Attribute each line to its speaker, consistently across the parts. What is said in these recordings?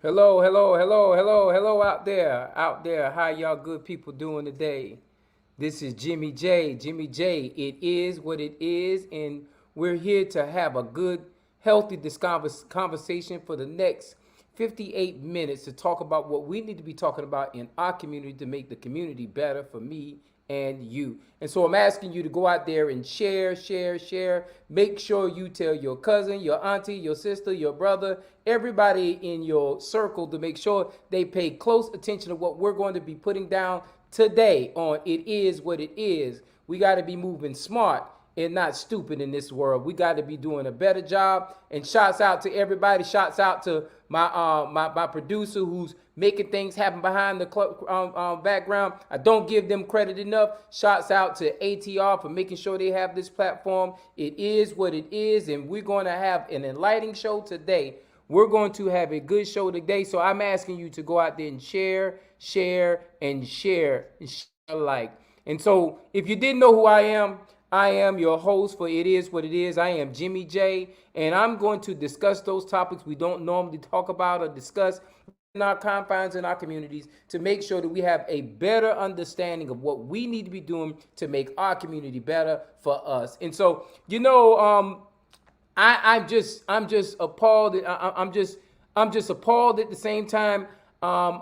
Speaker 1: Hello, hello, hello, hello, hello out there, out there. How y'all good people doing today? This is Jimmy J. Jimmy J. It is what it is, and we're here to have a good, healthy conversation for the next 58 minutes to talk about what we need to be talking about in our community to make the community better for me and you. And so I'm asking you to go out there and share, share, share. Make sure you tell your cousin, your auntie, your sister, your brother, everybody in your circle to make sure they pay close attention to what we're going to be putting down today on It Is What It Is. We got to be moving smart and not stupid in this world. We got to be doing a better job. And shouts out to everybody. Shouts out to my producer who's making things happen behind the background. I don't give them credit enough. Shouts out to ATR for making sure they have this platform. It is what it is, and we're going to have an enlightening show today. We're going to have a good show today. So I'm asking you to go out there and share, share, and share, and share alike. And so if you didn't know who I am your host for It Is What It Is. I am Jimmy J, and I'm going to discuss those topics we don't normally talk about or discuss in our confines in our communities to make sure that we have a better understanding of what we need to be doing to make our community better for us. And so, I'm just appalled. I'm just appalled at the same time. I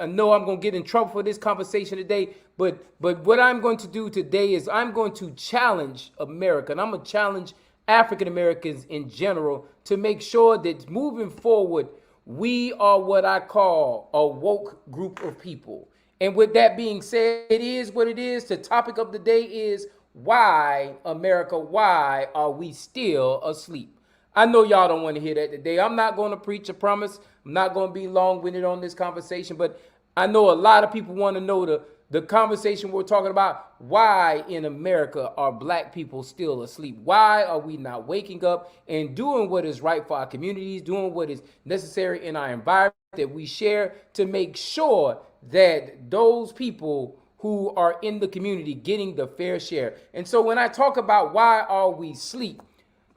Speaker 1: know I'm gonna get in trouble for this conversation today, but what I'm going to do today is I'm going to challenge America, and I'm gonna challenge African Americans in general to make sure that moving forward, we are what I call a woke group of people. And with that being said, it is what it is. The topic of the day is why, America, why are we still asleep? I know y'all don't want to hear that today. I'm not going to preach a promise. I'm not going to be long winded on this conversation, but I know a lot of people want to know the conversation we're talking about. Why in America are black people still asleep? Why are we not waking up and doing what is right for our communities, doing what is necessary in our environment that we share to make sure that those people who are in the community getting the fair share? And so when I talk about why are we asleep,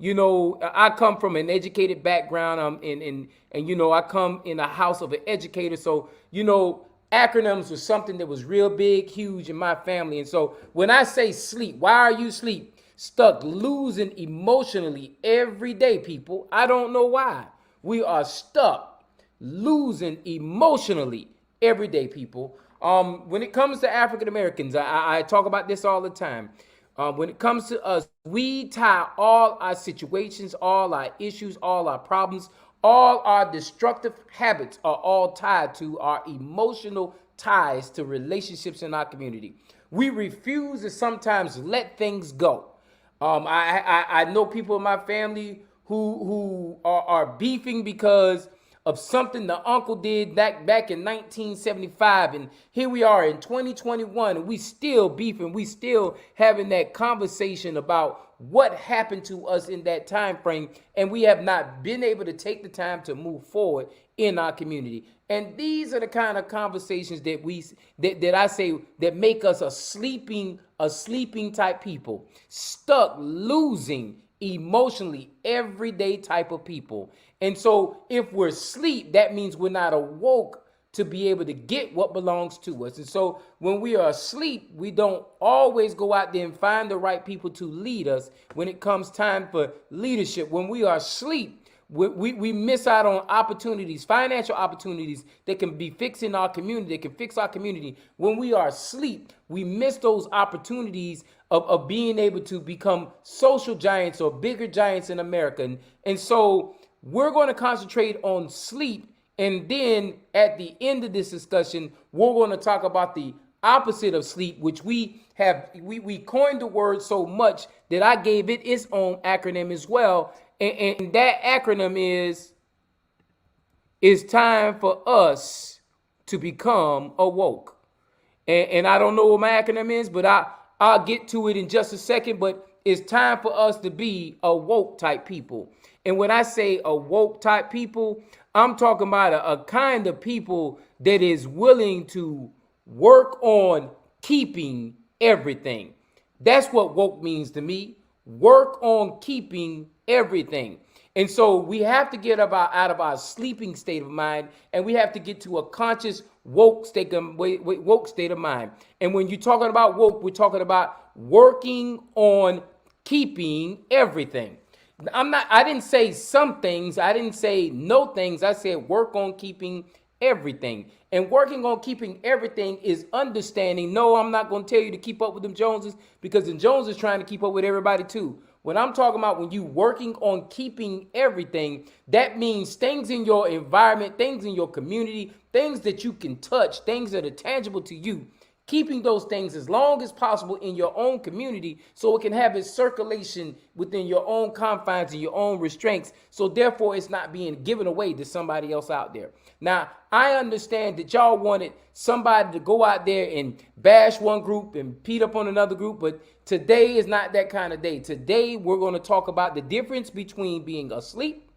Speaker 1: I come from an educated background. I come in a house of an educator. So, acronyms was something that was real big, huge in my family. And so when I say sleep, why are you sleep? Stuck losing emotionally every day, people. I don't know why. We are stuck losing emotionally every day, people. When it comes to African Americans, I talk about this all the time. When it comes to us, we tie all our situations, all our issues, all our problems, all our destructive habits are all tied to our emotional ties to relationships in our community. We refuse to sometimes let things go. I know people in my family who are beefing because of something the uncle did back in 1975, and here we are in 2021, and we still beefing, we still having that conversation about what happened to us in that time frame, and we have not been able to take the time to move forward in our community. And these are the kind of conversations that I say that make us a sleeping type people, stuck losing emotionally everyday type of people. And so if we're asleep, that means we're not awoke to be able to get what belongs to us. And so when we are asleep, we don't always go out there and find the right people to lead us when it comes time for leadership. When we are asleep, we miss out on opportunities, financial opportunities that can be fixing our community, that can fix our community. When we are asleep, we miss those opportunities of being able to become social giants or bigger giants in America. And so we're going to concentrate on sleep. And then at the end of this discussion, we're going to talk about the opposite of sleep, which we coined the word so much that I gave it its own acronym as well. And that acronym is it's time for us to become awoke. And I don't know what my acronym is, but I'll get to it in just a second. But it's time for us to be awoke type people. And when I say awoke type people, I'm talking about a kind of people that is willing to work on keeping everything. That's what woke means to me. Work on keeping everything. And so we have to get out of our sleeping state of mind, and we have to get to a conscious woke state of mind. And when you're talking about woke, we're talking about working on keeping everything. I didn't say some things. I didn't say no things. I said work on keeping everything. And working on keeping everything is understanding, no, I'm not going to tell you to keep up with them Joneses, because the Joneses trying to keep up with everybody too. When I'm talking about when you working on keeping everything, that means things in your environment, things in your community, things that you can touch, things that are tangible to you. Keeping those things as long as possible in your own community so it can have its circulation within your own confines and your own restraints. So therefore, it's not being given away to somebody else out there. Now, I understand that y'all wanted somebody to go out there and bash one group and beat up on another group, but today is not that kind of day. Today, we're going to talk about the difference between being asleep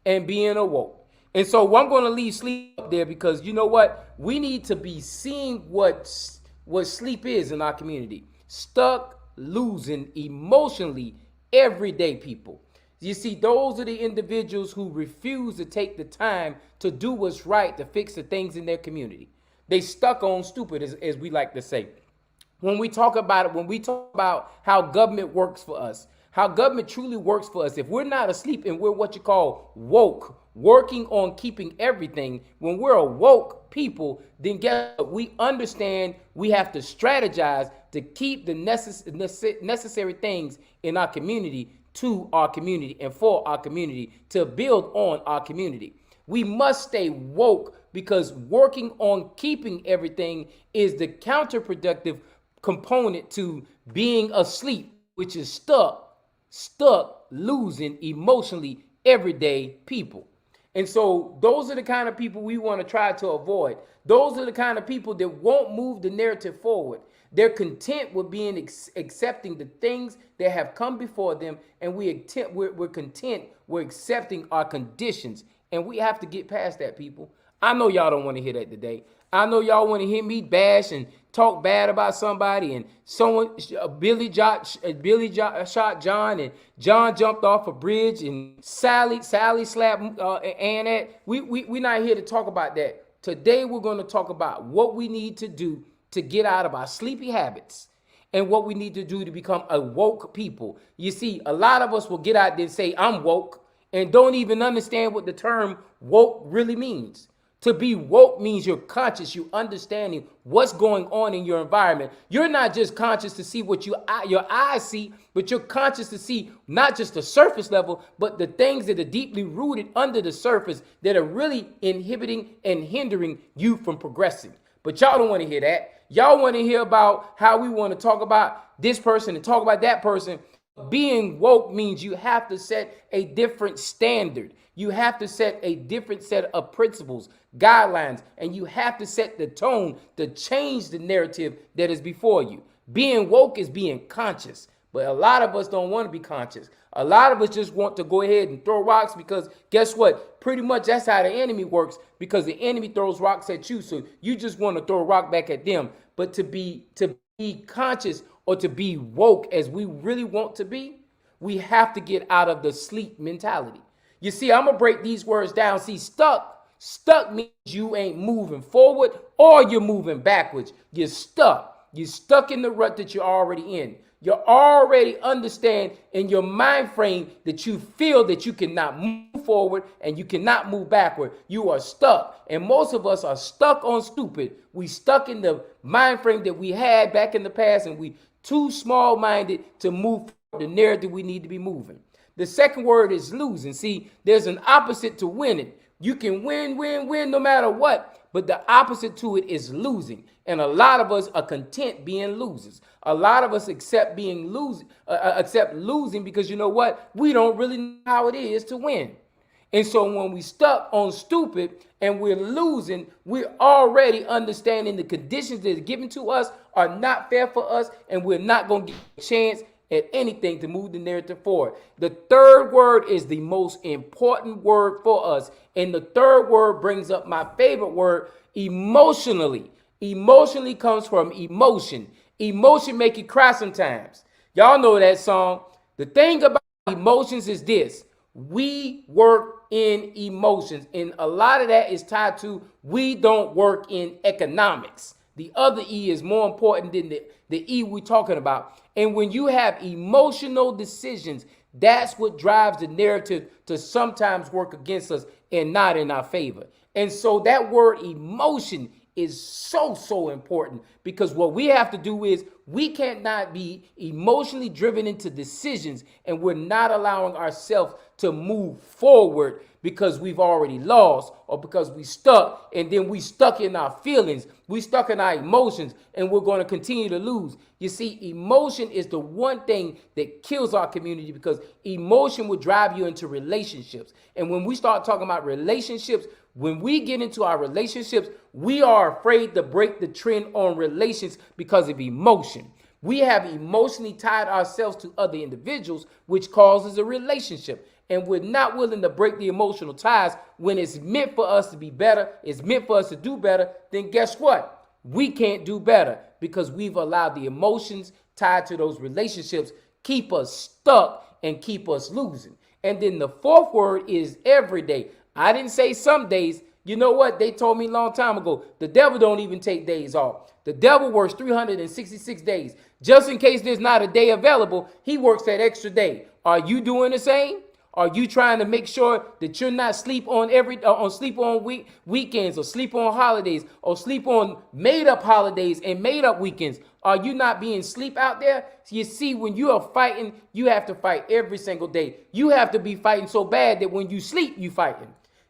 Speaker 1: and being awoke. And so I'm going to leave sleep up there because you know what? We need to be seeing what sleep is in our community. Stuck, losing emotionally, everyday people. You see, those are the individuals who refuse to take the time to do what's right to fix the things in their community. They stuck on stupid, as we like to say. When we talk about how government works for us, how government truly works for us, if we're not asleep and we're what you call woke, working on keeping everything, when we're a woke people, then guess what? We understand we have to strategize to keep the necessary things in our community to our community and for our community to build on our community. We must stay woke because working on keeping everything is the counterproductive component to being asleep, which is stuck, losing emotionally everyday people. And so those are the kind of people we want to try to avoid. Those are the kind of people that won't move the narrative forward. They're content with being accepting the things that have come before them, and we're content. We're accepting our conditions, and we have to get past that, people. I know y'all don't want to hear that today. I know y'all want to hear me bash and talk bad about somebody, and Billy shot John, and John jumped off a bridge, and Sally slapped Annette. We're not here to talk about that. Today we're going to talk about what we need to do to get out of our sleepy habits and what we need to do to become a woke people. You see, a lot of us will get out there and say, I'm woke, and don't even understand what the term woke really means. To be woke means you're conscious, you're understanding what's going on in your environment. You're not just conscious to see what your eyes see, but you're conscious to see not just the surface level, but the things that are deeply rooted under the surface that are really inhibiting and hindering you from progressing. But y'all don't want to hear that. Y'all want to hear about how we want to talk about this person and talk about that person. Being woke means you have to set a different standard. You have to set a different set of principles, guidelines, and you have to set the tone to change the narrative that is before you. Being woke is being conscious, but a lot of us don't want to be conscious. A lot of us just want to go ahead and throw rocks because guess what? Pretty much that's how the enemy works, because the enemy throws rocks at you, so you just want to throw a rock back at them. But to be conscious or to be woke as we really want to be, we have to get out of the sleep mentality. You see, I'm going to break these words down. See, stuck means you ain't moving forward or you're moving backwards. You're stuck. You're stuck in the rut that you're already in. You already understand in your mind frame that you feel that you cannot move forward and you cannot move backward. You are stuck. And most of us are stuck on stupid. We stuck in the mind frame that we had back in the past, and we too small-minded to move the narrative we need to be moving. The second word is losing. See, there's an opposite to winning. You can win no matter what, but the opposite to it is losing. And a lot of us are content being losers. A lot of us accept losing because you know what? We don't really know how it is to win. And so when we stuck on stupid and we're losing, we're already understanding the conditions that are given to us are not fair for us, and we're not going to get a chance at anything to move the narrative forward. The third word is the most important word for us. And the third word brings up my favorite word, emotionally. Emotionally comes from emotion. Emotion make you cry sometimes. Y'all know that song. The thing about emotions is this. We work in emotions, and a lot of that is tied to we don't work in economics. The other E is more important than the E we're talking about. And when you have emotional decisions, that's what drives the narrative to sometimes work against us and not in our favor. And so that word emotion is so important, because what we have to do is we can't not be emotionally driven into decisions, and we're not allowing ourselves to move forward because we've already lost, or because we stuck, and then we stuck in our feelings, we stuck in our emotions, and we're going to continue to lose. You see, emotion is the one thing that kills our community, because emotion will drive you into relationships. And when we start talking about relationships, when we get into our relationships, we are afraid to break the trend on relations because of emotion. We have emotionally tied ourselves to other individuals, which causes a relationship. And we're not willing to break the emotional ties when it's meant for us to be better, it's meant for us to do better. Then guess what? We can't do better, because we've allowed the emotions tied to those relationships keep us stuck and keep us losing. And then the fourth word is every day. I didn't say some days. You know what? They told me a long time ago, the devil don't even take days off. The devil works 366 days. Just in case there's not a day available, he works that extra day. Are you doing the same? Are you trying to make sure that you're not sleep on weekends, or sleep on holidays, or sleep on made up holidays and made up weekends? Are you not being sleep out there? You see, when you are fighting, you have to fight every single day. You have to be fighting so bad that when you sleep, you fighting.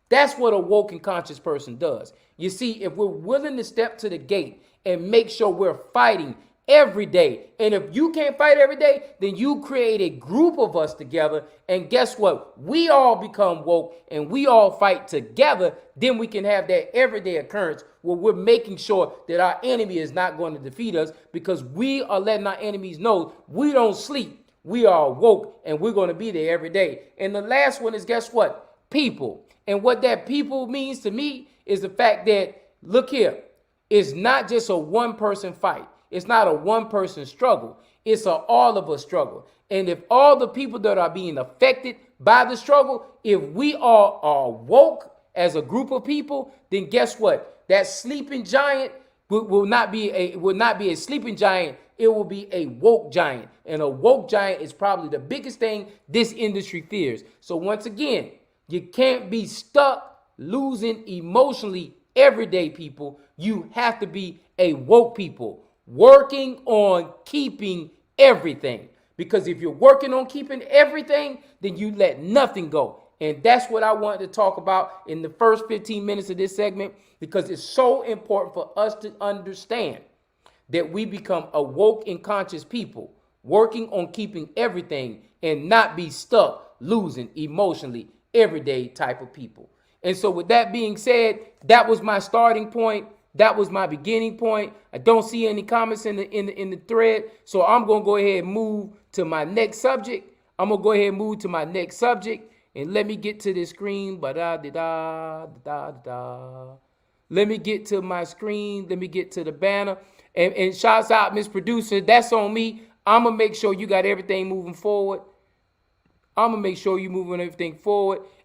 Speaker 1: That's what a woke and conscious person does. You see, if we're willing to step to the gate and make sure we're fighting every day, and if you can't fight every day, then you create a group of us together, and guess what? We all become woke and we all fight together. Then we can have that everyday occurrence where we're making sure that our enemy is not going to defeat us, because we are letting our enemies know we don't sleep. We are woke, and we're going to be there every day. And the last one is, guess what? People. And what that people means to me is the fact that, look here, it's not just a one person fight. It's not a one person struggle. It's a all of us struggle. And if all the people that are being affected by the struggle, if we all are woke as a group of people, then guess what? That sleeping giant will not be a sleeping giant. It will be a woke giant. And a woke giant is probably the biggest thing this industry fears. So once again, you can't be stuck losing emotionally every day, people. You have to be a woke people, working on keeping everything. Because if you're working on keeping everything, then you let nothing go. And that's what I wanted to talk about in the first 15 minutes of this segment, because it's so important for us to understand that we become a woke and conscious people, working on keeping everything, and not be stuck losing emotionally everyday type of people. And so with that being said, that was my starting point. That was my beginning point. I don't see any comments in the thread, so I'm going to go ahead and move to my next subject. And let me get to this screen. Let me get to my screen. Let me get to the banner. And shouts out, Miss Producer. That's on me. I'm going to make sure you got everything moving forward.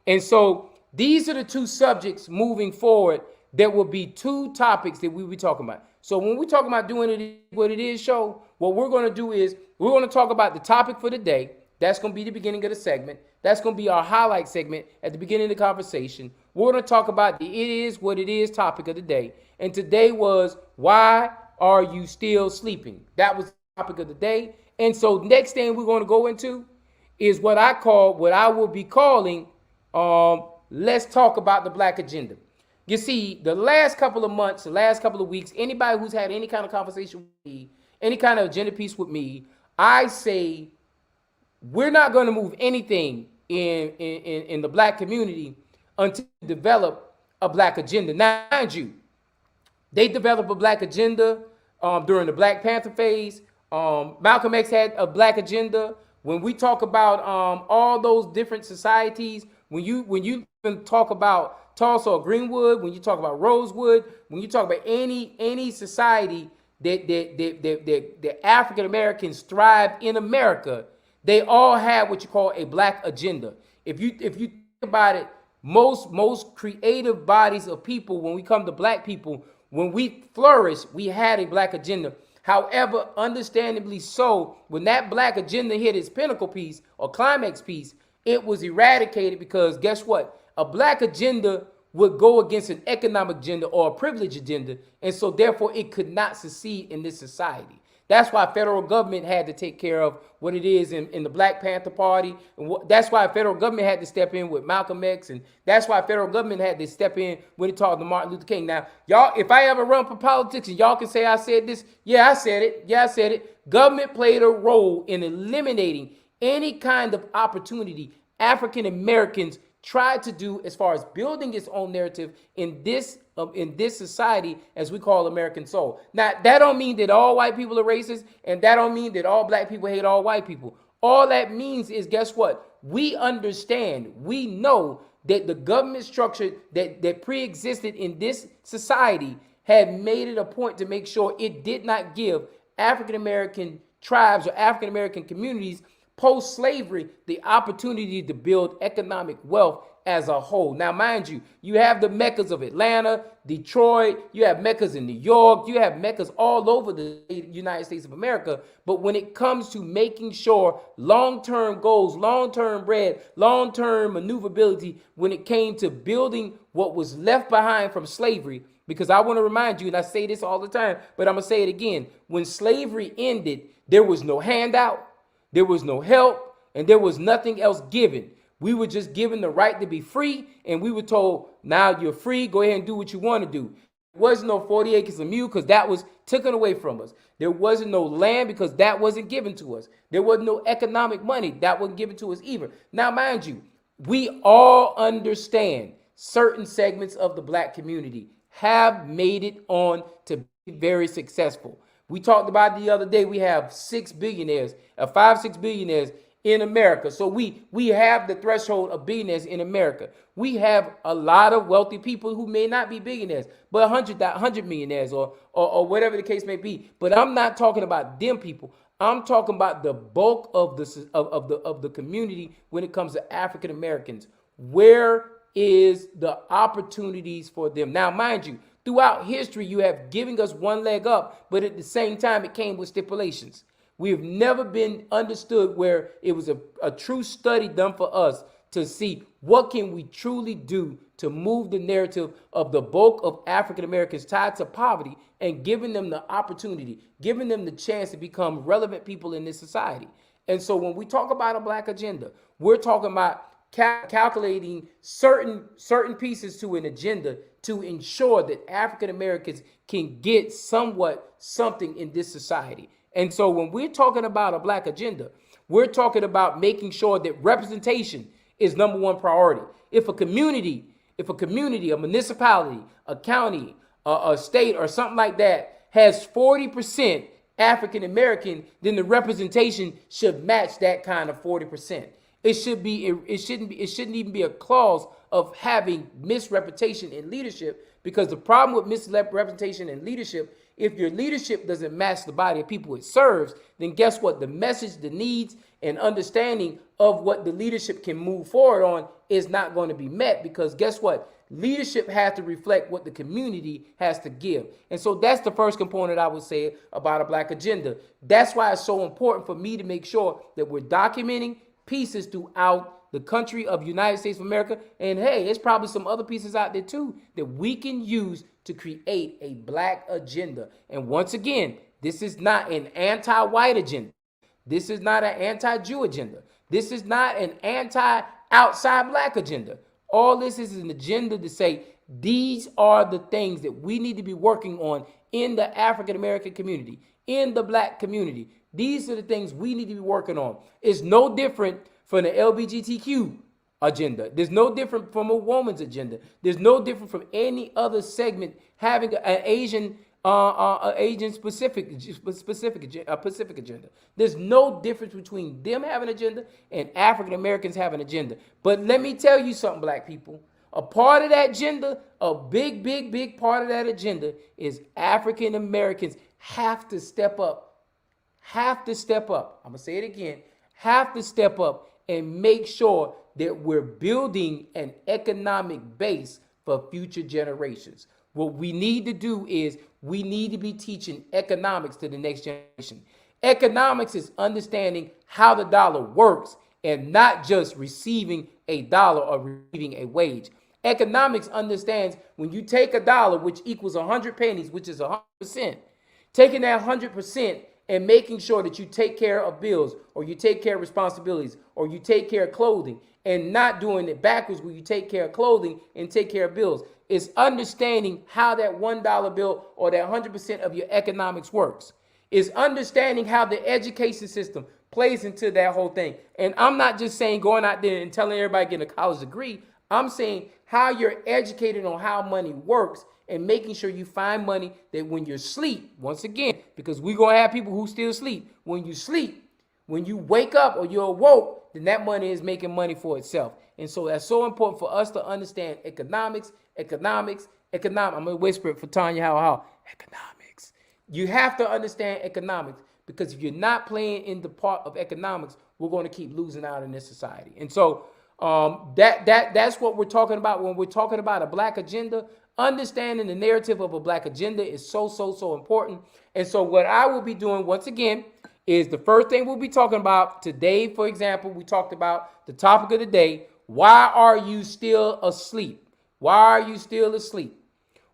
Speaker 1: And so these are the two subjects moving forward. There will be two topics that we will be talking about. So when we talk about doing it what it is show, what we're going to do is we're going to talk about the topic for the day. That's going to be the beginning of the segment. That's going to be our highlight segment at the beginning of the conversation. We're going to talk about the it is what it is topic of the day. And today was, why are you still sleeping? That was the topic of the day. And so next thing we're going to go into is what I will be calling, let's talk about the Black agenda. You see, the last couple of months, the last couple of weeks, anybody who's had any kind of conversation with me, any kind of agenda piece with me, I say we're not going to move anything in the Black community until we develop a Black agenda. Now, mind you, they developed a Black agenda during the Black Panther phase. Malcolm X had a Black agenda. When we talk about all those different societies, when you talk about Tulsa or Greenwood, when you talk about Rosewood, when you talk about any society that African Americans thrive in America, they all have what you call a Black agenda. If you think about it, most creative bodies of people, when we come to black people, when we flourish, we had a black agenda. However, understandably so, when that black agenda hit its pinnacle piece or climax piece, it was eradicated because guess what? A black agenda would go against an economic agenda or a privilege agenda, and so therefore it could not succeed in this society. That's why federal government had to take care of what it is in the Black Panther Party. And that's why federal government had to step in with Malcolm X. And that's why federal government had to step in when it talked to Martin Luther King. Now, y'all, if I ever run for politics and y'all can say I said this, yeah, I said it. Yeah, I said it. Government played a role in eliminating any kind of opportunity African Americans tried to do as far as building its own narrative in this society as we call American soul. Now, that don't mean that all white people are racist, and that don't mean that all black people hate all white people. All that means is, guess what? We understand, we know that the government structure that pre-existed in this society had made it a point to make sure it did not give African American tribes or African American communities post-slavery the opportunity to build economic wealth as a whole. Now, mind you, you have the meccas of Atlanta, Detroit, you have meccas in New York, you have meccas all over the United States of America. But when it comes to making sure long-term goals, long-term bread, long-term maneuverability, when it came to building what was left behind from slavery, because I want to remind you, and I say this all the time, but I'm going to say it again. When slavery ended, there was no handout, there was no help, and there was nothing else given. We were just given the right to be free, and we were told, now you're free, go ahead and do what you want to do. There was no 40 acres of mule because that was taken away from us. There wasn't no land because that wasn't given to us. There wasn't no economic money that wasn't given to us either. Now, mind you, we all understand certain segments of the black community have made it on to be very successful. We talked about the other day, we have 6 billionaires, 6 billionaires in America. So we have the threshold of billionaires in America. We have a lot of wealthy people who may not be billionaires, but 100 millionaires or whatever the case may be. But I'm not talking about them people. I'm talking about the bulk of the community when it comes to African Americans. Where is the opportunities for them? Now, mind you, throughout history, you have giving us one leg up, but at the same time, it came with stipulations. We have never been understood where it was a true study done for us to see what can we truly do to move the narrative of the bulk of African Americans tied to poverty and giving them the opportunity, giving them the chance to become relevant people in this society. And so when we talk about a black agenda, we're talking about calculating certain pieces to an agenda to ensure that African Americans can get something in this society. And so when we're talking about a black agenda, we're talking about making sure that representation is number one priority. If a community, a municipality, a county, a state, or something like that has 40% African American, then the representation should match that kind of 40%. It shouldn't even be a clause of having misrepresentation in leadership, because the problem with misrepresentation in leadership, if your leadership doesn't match the body of people it serves, then guess what? The message, the needs, and understanding of what the leadership can move forward on is not going to be met, because guess what? Leadership has to reflect what the community has to give. And so that's the first component I would say about a black agenda. That's why it's so important for me to make sure that we're documenting pieces throughout the country of United States of America. And hey, there's probably some other pieces out there too that we can use to create a black agenda. And once again, this is not an anti-white agenda. This is not an anti-Jew agenda. This is not an anti-outside black agenda. All this is an agenda to say these are the things that we need to be working on in the African American community, in the black community. These are the things we need to be working on. It's no different from the LGBTQ agenda. There's no different from a woman's agenda. There's no different from any other segment having an Asian Pacific agenda. There's no difference between them having an agenda and African Americans having an agenda. But let me tell you something, black people. A part of that agenda, a big part of that agenda is African Americans have to step up. I'm going to say it again. Have to step up and make sure that we're building an economic base for future generations. What we need to do is we need to be teaching economics to the next generation. Economics is understanding how the dollar works and not just receiving a dollar or receiving a wage. Economics understands when you take a dollar, which equals 100 pennies, which is 100%, taking that 100% and making sure that you take care of bills, or you take care of responsibilities, or you take care of clothing, and not doing it backwards where you take care of clothing and take care of bills. It's understanding how that $1 bill or that 100% of your economics works. It's understanding how the education system plays into that whole thing. And I'm not just saying going out there and telling everybody getting a college degree. I'm saying how you're educated on how money works and making sure you find money that when you're asleep, once again, because we're going to have people who still sleep. When you sleep, when you wake up or you're awoke, then that money is making money for itself. And so that's so important for us to understand economics. I'm going to whisper it for Tanya how. Economics. You have to understand economics, because if you're not playing in the part of economics, we're going to keep losing out in this society. And so that's what we're talking about when we're talking about a black agenda. Understanding the narrative of a black agenda is so important. And so what I will be doing once again is the first thing we'll be talking about today. For example, we talked about the topic of the day. Why are you still asleep? Why are you still asleep?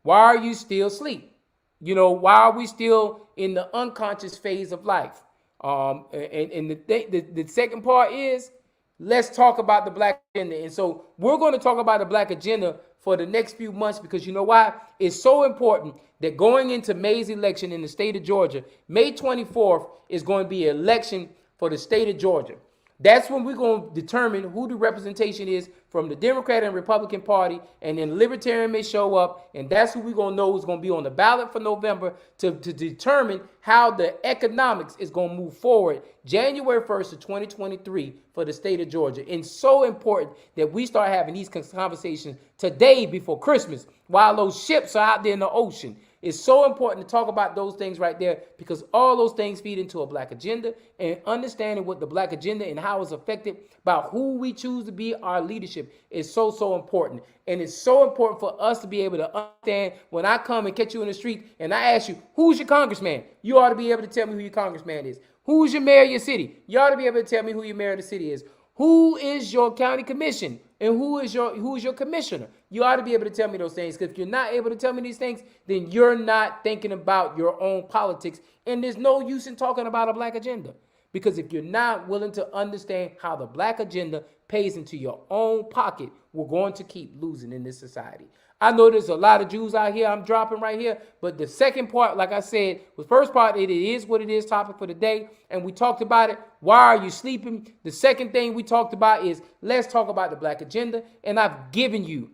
Speaker 1: Why are you still asleep? You know, why are we still in the unconscious phase of life? And the second part is, let's talk about the black agenda. And so we're going to talk about the black agenda for the next few months, because you know why? It's so important that going into May's election in the state of Georgia, May 24th is going to be an election for the state of Georgia. That's when we're going to determine who the representation is from the Democrat and Republican Party, and then Libertarian may show up, and that's who we're going to know is going to be on the ballot for November to determine how the economics is going to move forward January 1st of 2023 for the state of Georgia. And so important that we start having these conversations today before Christmas while those ships are out there in the ocean. It's so important to talk about those things right there, because all those things feed into a black agenda, and understanding what the black agenda and how it's affected by who we choose to be our leadership is so important. And it's so important for us to be able to understand when I come and catch you in the street and I ask you, who's your congressman? You ought to be able to tell me who your congressman is. Who's your mayor of your city? You ought to be able to tell me who your mayor of the city is. Who is your county commission? And who is your commissioner? You ought to be able to tell me those things, because if you're not able to tell me these things, then you're not thinking about your own politics. And there's no use in talking about a black agenda, because if you're not willing to understand how the black agenda pays into your own pocket, we're going to keep losing in this society. I know there's a lot of Jews out here I'm dropping right here, but the second part, like I said, the first part, it is what it is topic for the day, and we talked about it. Why are you sleeping? The second thing we talked about is, let's talk about the black agenda, and I've given you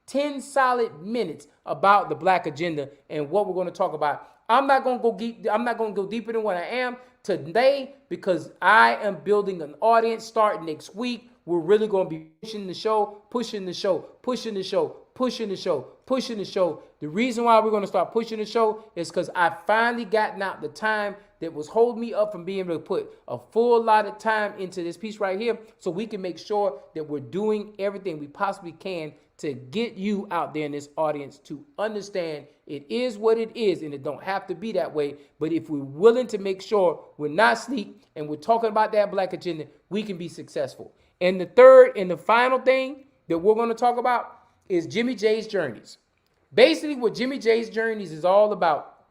Speaker 1: 10 solid minutes about the black agenda and what we're going to talk about. I'm not going to go deeper than what I am today, because I am building an audience starting next week. We're really going to be pushing the show. The reason why we're going to start pushing the show is because I finally gotten out the time that was holding me up from being able to put a full lot of time into this piece right here, so we can make sure that we're doing everything we possibly can to get you out there in this audience to understand it is what it is, and it don't have to be that way. But if we're willing to make sure we're not asleep and we're talking about that black agenda, we can be successful. And the third and the final thing that we're going to talk about is Jimmy J's Journeys. Basically, what Jimmy J's Journeys is all about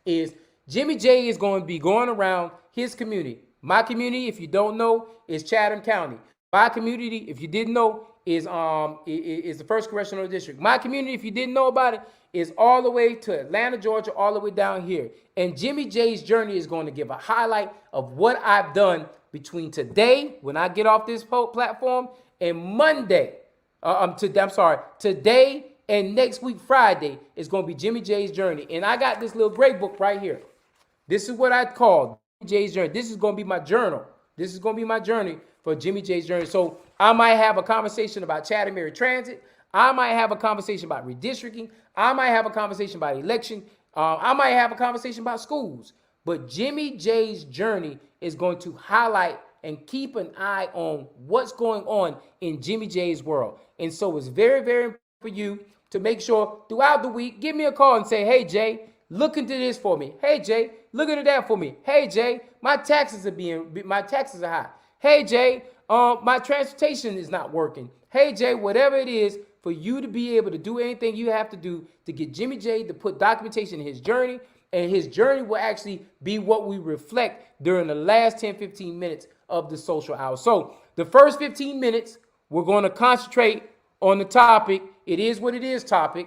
Speaker 1: is Jimmy J is going to be going around his community. My community, if you don't know, is Chatham County. My community, if you didn't know, is the first congressional district. My community, if you didn't know about it, is all the way to Atlanta, Georgia, all the way down here. And Jimmy J's Journey is going to give a highlight of what I've done between today, when I get off this platform, and Monday. Today and next week, Friday, is going to be Jimmy J's Journey. And I got this little gray book right here. This is what I call Jimmy J's Journey. This is going to be my journal. This is going to be my journey for Jimmy J's Journey. So I might have a conversation about Chatham Area Transit. I might have a conversation about redistricting. I might have a conversation about election. I might have a conversation about schools. But Jimmy J's Journey is going to highlight and keep an eye on what's going on in Jimmy J's world. And so it's very, very important for you to make sure throughout the week, give me a call and say, hey, Jay, look into this for me. Hey, Jay, look into that for me. Hey, Jay, my taxes are high. Hey, Jay, my transportation is not working. Hey, Jay, whatever it is, for you to be able to do anything you have to do to get Jimmy J to put documentation in his journey, and his journey will actually be what we reflect during the last 10, 15 minutes of the social hour. So the first 15 minutes, we're going to concentrate on the topic. It is what it is topic.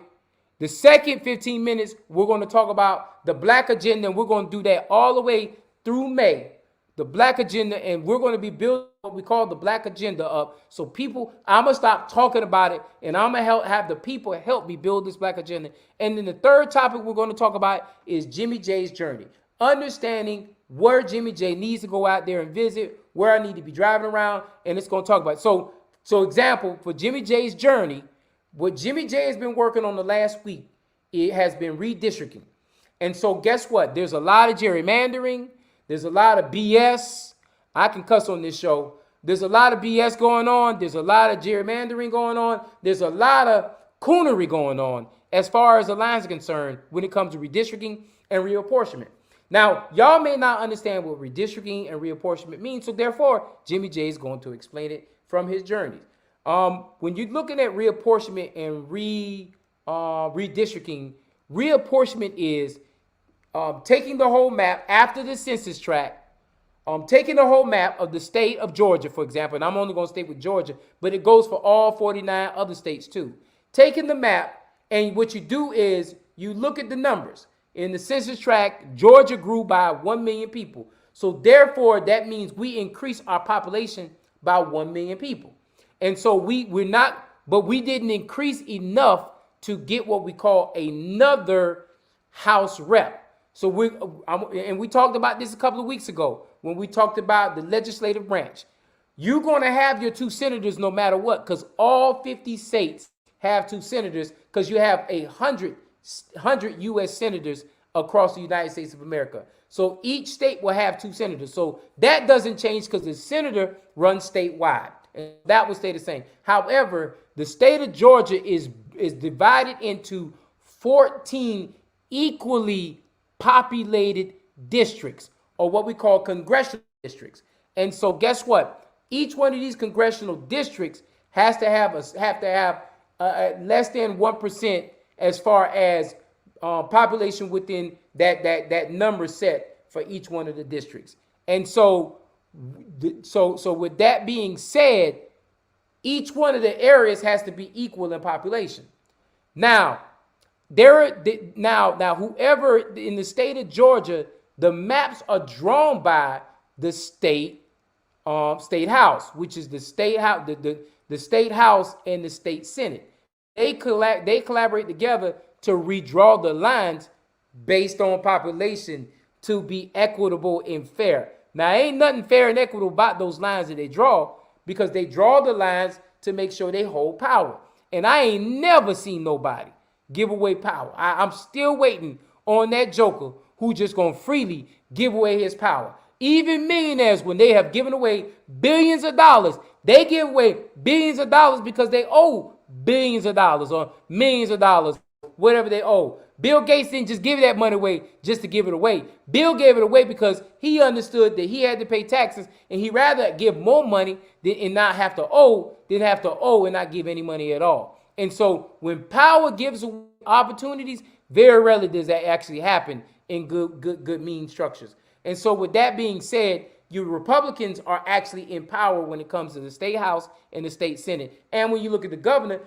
Speaker 1: The second 15 minutes, we're going to talk about the Black agenda, and we're going to do that all the way through May. The Black agenda, and we're going to be building what we call the Black agenda up. So people, I'm going to stop talking about it, and I'm going to have the people help me build this Black agenda. And then the third topic we're going to talk about is Jimmy J's journey. Understanding where Jimmy J needs to go out there and visit, where I need to be driving around, and it's going to talk about it. So example, for Jimmy J's journey, what Jimmy J has been working on the last week, it has been redistricting. And so guess what? There's a lot of gerrymandering. There's a lot of BS. I can cuss on this show. There's a lot of BS going on. There's a lot of gerrymandering going on. There's a lot of coonery going on as far as the lines are concerned when it comes to redistricting and reapportionment. Now, y'all may not understand what redistricting and reapportionment means, so therefore, Jimmy J is going to explain it from his journey. When you're looking at reapportionment and redistricting, reapportionment is taking the whole map after the census tract, taking the whole map of the state of Georgia, for example, and I'm only going to stay with Georgia, but it goes for all 49 other states too. Taking the map, and what you do is you look at the numbers. In the census tract, Georgia grew by 1 million people. So therefore, that means we increase our population by 1 million people. And so we didn't increase enough to get what we call another House rep. So we talked about this a couple of weeks ago when we talked about the legislative branch. You're going to have your 2 senators no matter what, because all 50 states have 2 senators, because you have 100 U.S. senators across the United States of America. So each state will have 2 senators. So that doesn't change because the senator runs statewide. And that will stay the same. However, the state of Georgia is divided into 14 equally populated districts, or what we call congressional districts. And so guess what? Each one of these congressional districts has to have less than 1% as far as population within that number set for each one of the districts. And so with that being said, each one of the areas has to be equal in population. Now, whoever in the state of Georgia, the maps are drawn by the state house, which is the state house, the state house and the state senate. They collaborate together to redraw the lines based on population to be equitable and fair. Now, ain't nothing fair and equitable about those lines that they draw, because they draw the lines to make sure they hold power. And I ain't never seen nobody give away power. I'm still waiting on that joker who just gonna freely give away his power. Even millionaires, when they have given away billions of dollars, they give away billions of dollars because they owe billions of dollars or millions of dollars, whatever they owe. Bill Gates didn't just give that money away just to give it away. Bill gave it away because he understood that he had to pay taxes, and he rather give more money and not have to owe than have to owe and not give any money at all. And so when power gives away opportunities, very rarely does that actually happen in good mean structures. And so with that being said, you Republicans are actually in power when it comes to the state house and the state senate. And when you look at the governor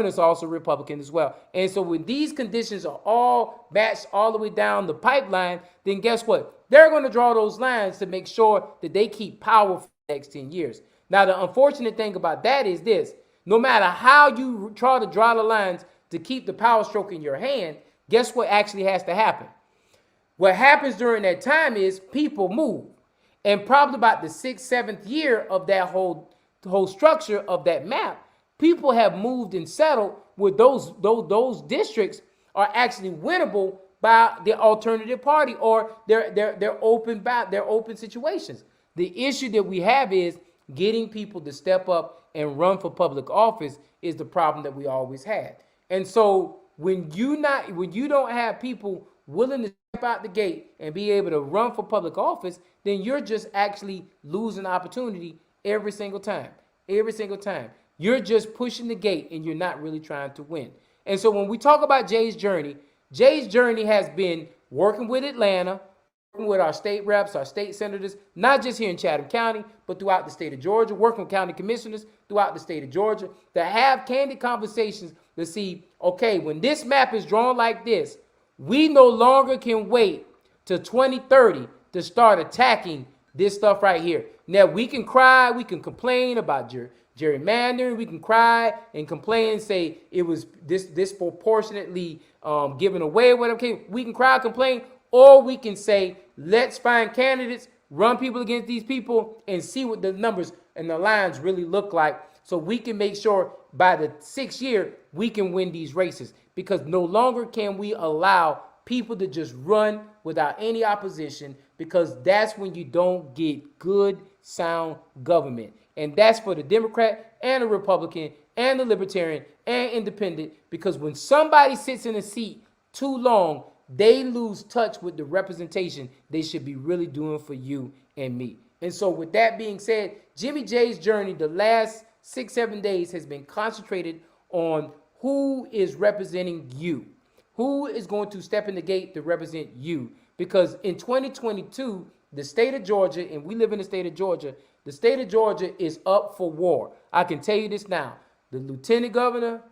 Speaker 1: is also Republican as well. And so when these conditions are all matched all the way down the pipeline, then guess what? They're going to draw those lines to make sure that they keep power for the next 10 years. Now, the unfortunate thing about that is this: no matter how you try to draw the lines to keep the power stroke in your hand, guess what actually has to happen? What happens during that time is people move. And probably about the 6th, 7th year of that whole structure of that map, people have moved and settled with those districts are actually winnable by the alternative party or their open situations. The issue that we have is getting people to step up and run for public office is the problem that we always had. And so when you don't have people willing to step out the gate and be able to run for public office, then you're just actually losing opportunity every single time. Every single time. You're just pushing the gate and you're not really trying to win. And so when we talk about Jay's journey has been working with Atlanta, working with our state reps, our state senators, not just here in Chatham County, but throughout the state of Georgia, working with county commissioners throughout the state of Georgia to have candid conversations to see, okay, when this map is drawn like this, we no longer can wait till 2030 to start attacking this stuff right here. Now, we can cry, we can complain about gerrymandering, we can cry and complain and say it was disproportionately given away, whatever. Okay, we can cry, complain, or we can say, let's find candidates, run people against these people, and see what the numbers and the lines really look like so we can make sure by the 6th year we can win these races. Because no longer can we allow people to just run without any opposition, because that's when you don't get good, sound government. And that's for the Democrat and the Republican and the Libertarian and Independent, because when somebody sits in a seat too long, they lose touch with the representation they should be really doing for you and me. And so with that being said, Jimmy J's journey the last 6-7 days has been concentrated on who is representing you. Who is going to step in the gate to represent you? Because in 2022, the state of Georgia, and we live in the state of Georgia, the state of Georgia is up for war. I can tell you this now. The lieutenant governor,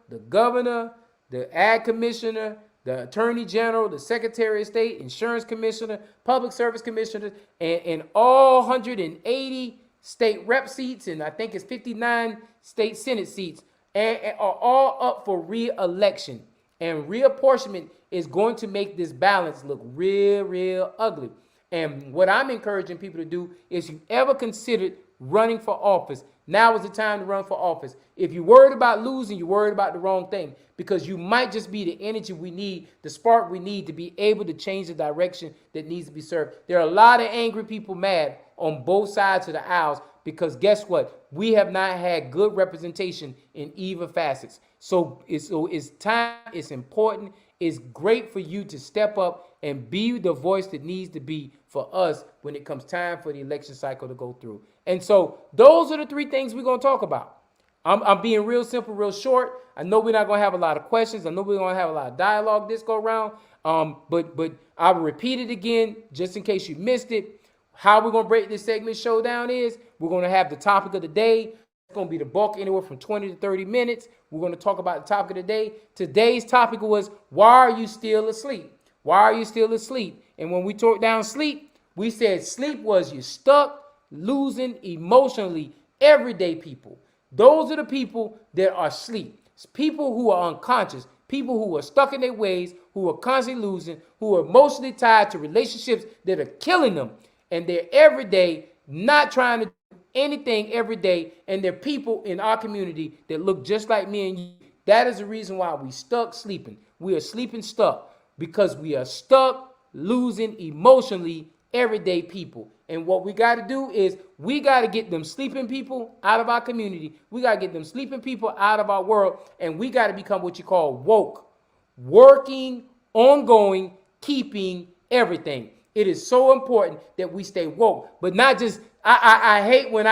Speaker 1: the ag commissioner, the attorney general, the secretary of state, insurance commissioner, public service commissioner, and all 180 state rep seats, and I think it's 59 state senate seats, and are all up for re-election. And reapportionment is going to make this balance look real, real ugly. And what I'm encouraging people to do is, if you ever considered running for office, now is the time to run for office. If you're worried about losing, you're worried about the wrong thing, because you might just be the energy we need, the spark we need to be able to change the direction that needs to be served. There are a lot of angry people mad on both sides of the aisles, because guess what? We have not had good representation in either facets. So it's time, it's important, it's great for you to step up and be the voice that needs to be for us when it comes time for the election cycle to go through. And so those are the 3 things we're going to talk about. I'm being real simple, real short. I know we're not going to have a lot of questions. I know we're going to have a lot of dialogue this go around. But I'll repeat it again just in case you missed it. How we're going to break this segment show down is we're going to have the topic of the day. It's going to be the bulk, anywhere from 20 to 30 minutes. We're going to talk about the topic of the day. Today's topic was, why are you still asleep? Why are you still asleep? And when we talked down sleep, we said sleep was you stuck, losing emotionally, everyday people. Those are the people that are asleep. It's people who are unconscious, people who are stuck in their ways, who are constantly losing, who are emotionally tied to relationships that are killing them. And they're every day not trying to do anything every day. And they're people in our community that look just like me and you. That is the reason why we stuck sleeping. We are sleeping stuck because we are stuck losing emotionally everyday people. And what we got to do is we got to get them sleeping people out of our community. We got to get them sleeping people out of our world. And we got to become what you call woke. Working, ongoing, keeping everything. It is so important that we stay woke, but not just, I hate when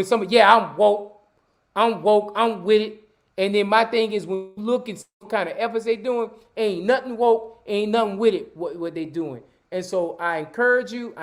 Speaker 1: somebody, yeah, I'm woke, I'm with it. And then my thing is, when you look at what kind of efforts they doing, ain't nothing woke, ain't nothing with it, what they doing. And so I encourage you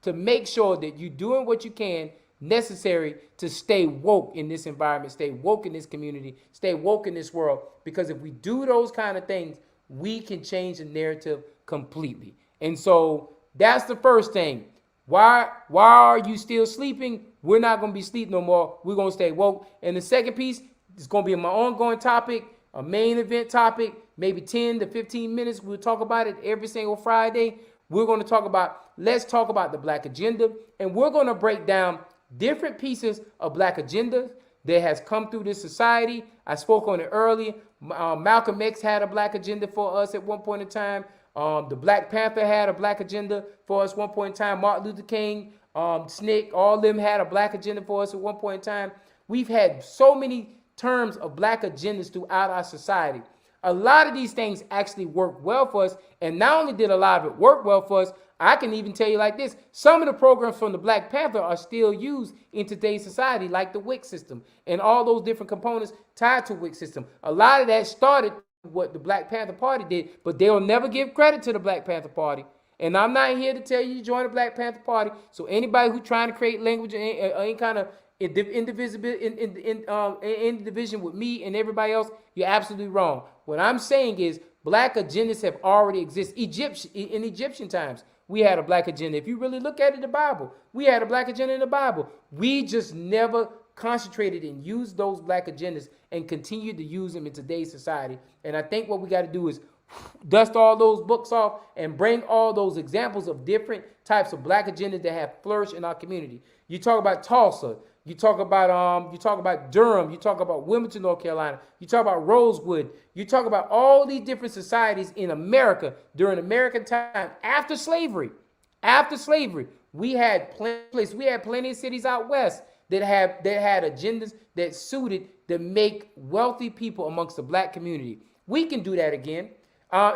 Speaker 1: to make sure that you're doing what you can necessary to stay woke in this environment, stay woke in this community, stay woke in this world. Because if we do those kind of things, we can change the narrative completely. And so that's the first thing. Why are you still sleeping? We're not going to be asleep no more. We're going to stay woke. And the second piece is going to be my ongoing topic, a main event topic, maybe 10 to 15 minutes. We'll talk about it every single Friday. We're going to talk about, let's talk about the Black agenda. And we're going to break down different pieces of Black agenda that has come through this society. I spoke on it earlier. Malcolm X had a Black agenda for us at one point in time. The Black Panther had a black agenda for us at one point in time. Martin Luther King, SNCC, all of them had a black agenda for us at one point in time. We've had so many terms of black agendas throughout our society. A lot of these things actually work well for us. And not only did a lot of it work well for us, I can even tell you like this. Some of the programs from the Black Panther are still used in today's society, like the WIC system and all those different components tied to WIC system. A lot of that started what the Black Panther Party did, but they'll never give credit to the Black Panther Party. And I'm not here to tell you to join the Black Panther Party. So anybody who's trying to create language or any kind of in division with me and everybody else, you're absolutely wrong. What I'm saying is black agendas have already existed. In Egyptian times, we had a black agenda. If you really look at it in the Bible, we had a black agenda in the Bible. We just never concentrated and used those black agendas and continued to use them in today's society. And I think what we got to do is dust all those books off and bring all those examples of different types of black agendas that have flourished in our community. You talk about Tulsa. You talk about Durham, you talk about Wilmington, North Carolina, you talk about Rosewood, you talk about all these different societies in America during American time after slavery. After slavery, we had plenty of cities out west that had agendas that suited to make wealthy people amongst the black community. We can do that again.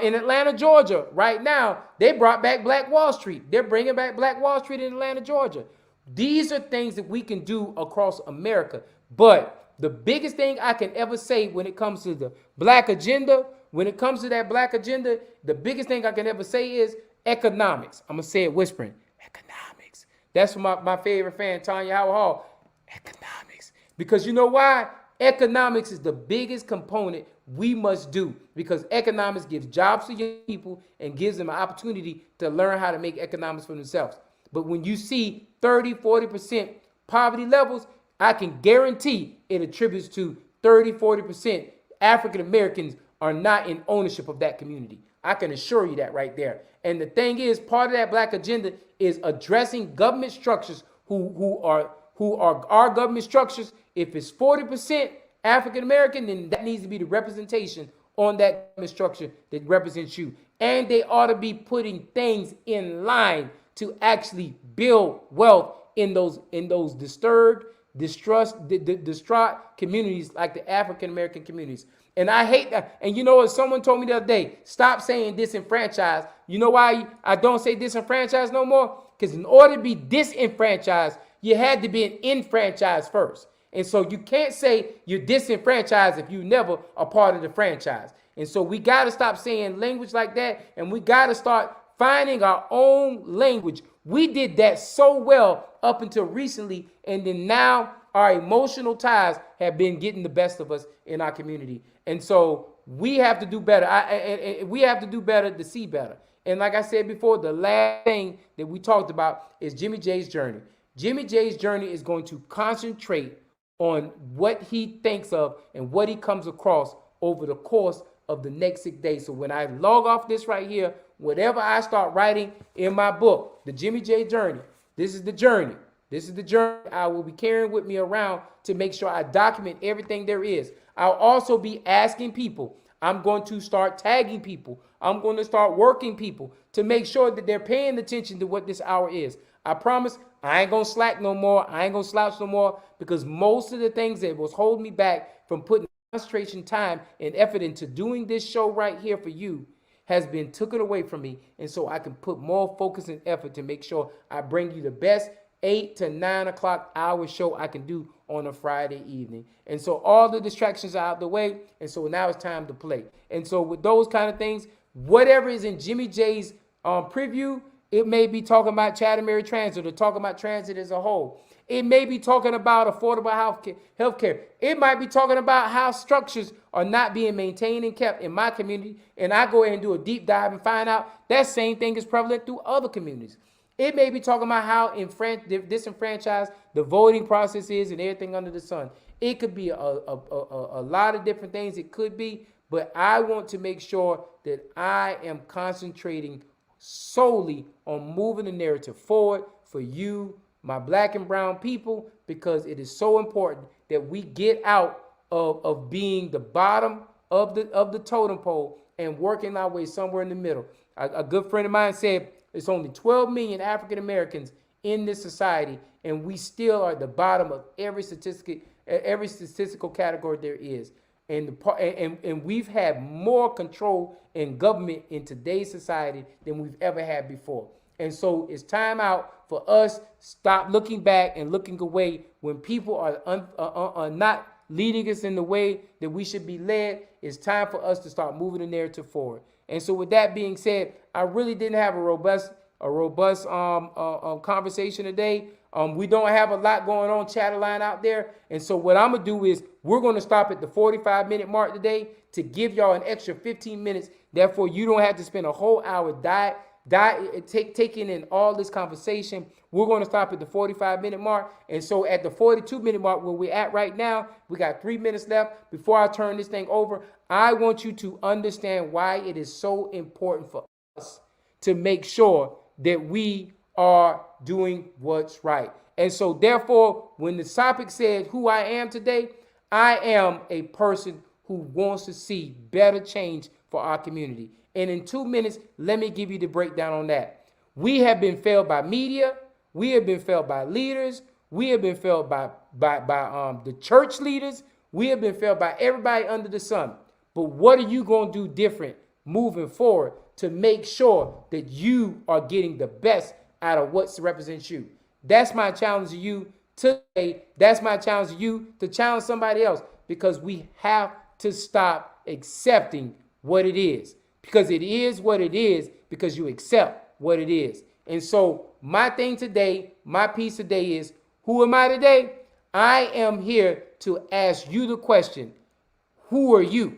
Speaker 1: In Atlanta, Georgia, right now, they brought back Black Wall Street. They're bringing back Black Wall Street in Atlanta, Georgia. These are things that we can do across America. But the biggest thing I can ever say when it comes to the black agenda, the biggest thing I can ever say is economics. I'm going to say it whispering. Economics. That's from my favorite fan, Tanya Howard Hall. Economics. Because you know why? Economics is the biggest component we must do, because economics gives jobs to young people and gives them an opportunity to learn how to make economics for themselves. But when you see 30, 40% poverty levels, I can guarantee it attributes to 30, 40% African Americans are not in ownership of that community. I can assure you that right there. And the thing is, part of that black agenda is addressing government structures who are our government structures. If it's 40% African American, then that needs to be the representation on that government structure that represents you. And they ought to be putting things in line to actually build wealth in those disturbed, distraught communities like the African American communities. And I hate that. And you know what? Someone told me the other day, stop saying disenfranchised. You know why I don't say disenfranchised no more? Because in order to be disenfranchised, you had to be enfranchised first. And so you can't say you're disenfranchised if you never a part of the franchise. And so we got to stop saying language like that, and we got to start finding our own language. We did that so well up until recently, and then now our emotional ties have been getting the best of us in our community. And so we have to do better. We have to do better to see better. And like I said before, the last thing that we talked about is Jimmy J's journey. Jimmy J's journey is going to concentrate on what he thinks of and what he comes across over the course of the next 6 days. So when I log off this right here, whatever I start writing in my book, the Jimmy J Journey, this is the journey. This is the journey I will be carrying with me around to make sure I document everything there is. I'll also be asking people. I'm going to start tagging people. I'm going to start working people to make sure that they're paying attention to what this hour is. I promise I ain't going to slack no more. I ain't going to slouch no more, because most of the things that was holding me back from putting concentration, time, and effort into doing this show right here for you has been taken away from me. And so I can put more focus and effort to make sure I bring you the best 8 to 9 o'clock hour show I can do on a Friday evening. And so all the distractions are out the way. And so now it's time to play. And so with those kind of things, whatever is in Jimmy J's preview, it may be talking about Chatham Area Transit or talking about transit as a whole. It may be talking about affordable health care. It might be talking about how structures are not being maintained and kept in my community. And I go ahead and do a deep dive and find out that same thing is prevalent through other communities. It may be talking about how disenfranchised the voting process is and everything under the sun. It could be a lot of different things. It could be, but I want to make sure that I am concentrating solely on moving the narrative forward for you, my black and brown people, because it is so important that we get out of being the bottom of the totem pole and working our way somewhere in the middle. A good friend of mine said it's only 12 million African Americans in this society, and we still are at the bottom of every statistical category there is. And we've had more control in government in today's society than we've ever had before. And so it's time out for us stop looking back and looking away when people are not leading us in the way that we should be led. It's time for us to start moving the narrative forward. And so with that being said, I really didn't have a robust conversation today. We don't have a lot going on chat line out there. And so what I'm going to do is we're going to stop at the 45-minute mark today to give y'all an extra 15 minutes. Therefore, you don't have to spend a whole hour taking in all this conversation. We're going to stop at the 45-minute mark. And so at the 42-minute mark where we're at right now, we got 3 minutes left. Before I turn this thing over, I want you to understand why it is so important for us to make sure that we are doing what's right. And so therefore, when the topic said who I am today, I am a person who wants to see better change for our community. And in 2 minutes, let me give you the breakdown on that. We have been failed by media. We have been failed by leaders. We have been failed by the church leaders. We have been failed by everybody under the sun. But what are you going to do different moving forward to make sure that you are getting the best out of what represents you? That's my challenge to you today. That's my challenge to you to challenge somebody else, because we have to stop accepting what it is, because it is what it is, because you accept what it is. And so my thing today, my piece today is, who am I today? I am here to ask you the question, who are you?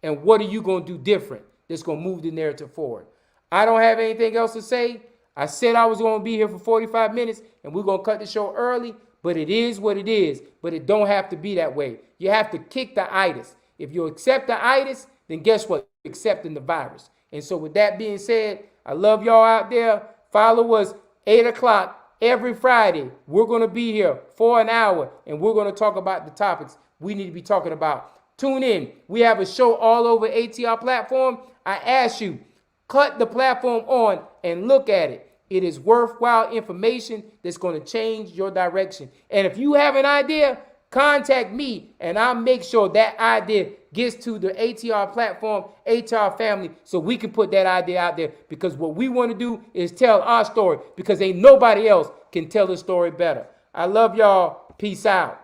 Speaker 1: And what are you going to do different that's going to move the narrative forward? I don't have anything else to say. I said I was going to be here for 45 minutes, and we're going to cut the show early, but it is what it is. But it don't have to be that way. You have to kick the itis. If you accept the itis, then guess what? You're accepting the virus. And so with that being said, I love y'all out there. Follow us 8 o'clock every Friday. We're going to be here for an hour, and we're going to talk about the topics we need to be talking about. Tune in. We have a show all over ATR platform. I ask you, cut the platform on and look at it. It is worthwhile information that's going to change your direction. And if you have an idea, contact me, and I'll make sure that idea gets to the ATR platform, ATR family, so we can put that idea out there. Because what we want to do is tell our story, because ain't nobody else can tell the story better. I love y'all. Peace out.